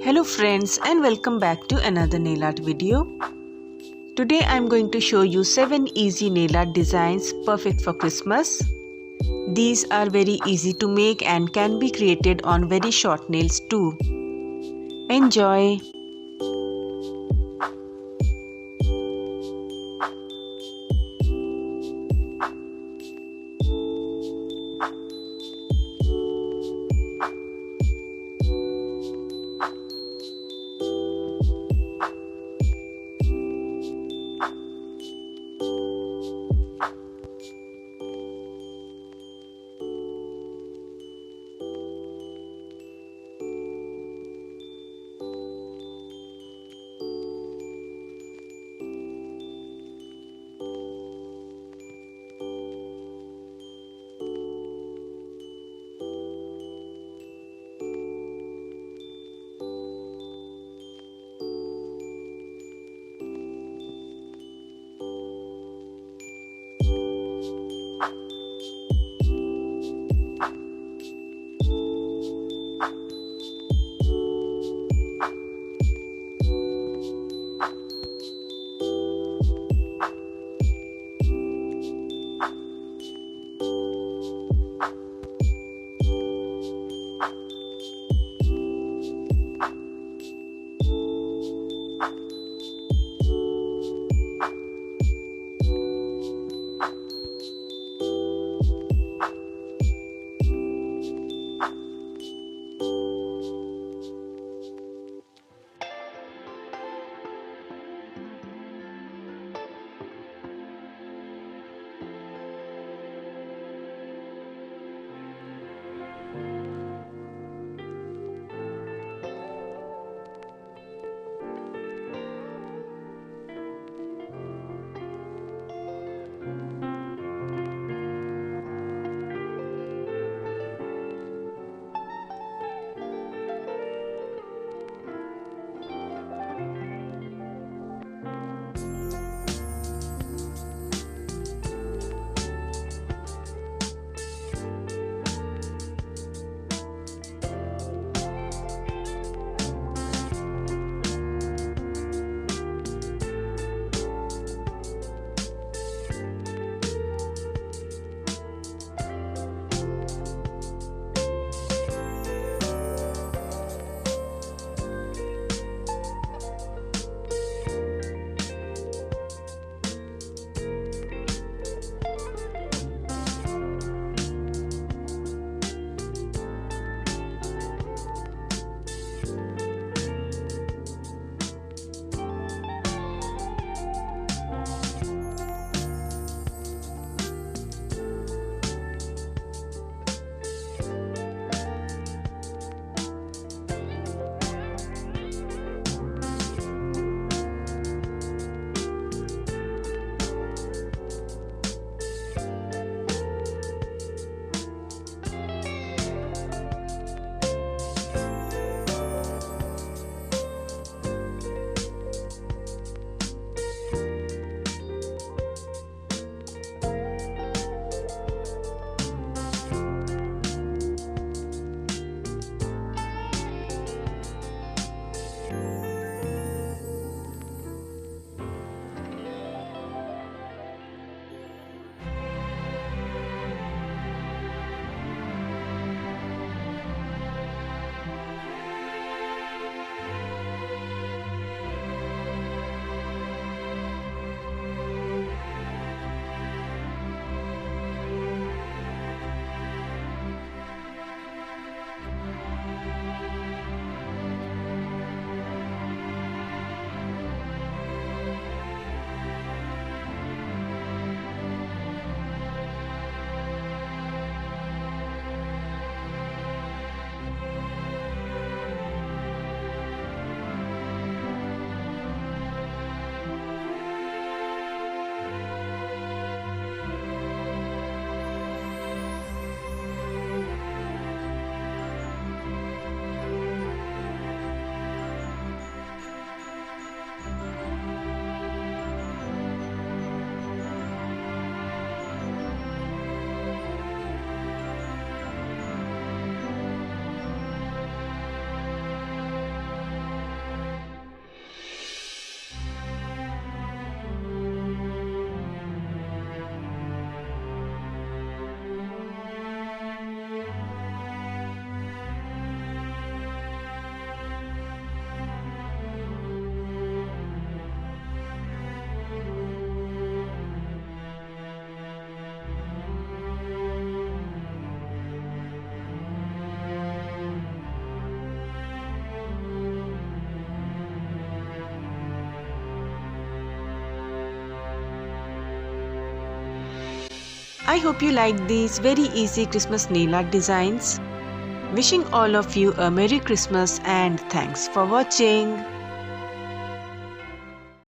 Hello friends and welcome back to another nail art video. Today I am going to show you 7 easy nail art designs perfect for Christmas. These are very easy to make and can be created on very short nails too. Enjoy! I hope you like these very easy Christmas nail art designs. Wishing all of you a Merry Christmas and thanks for watching.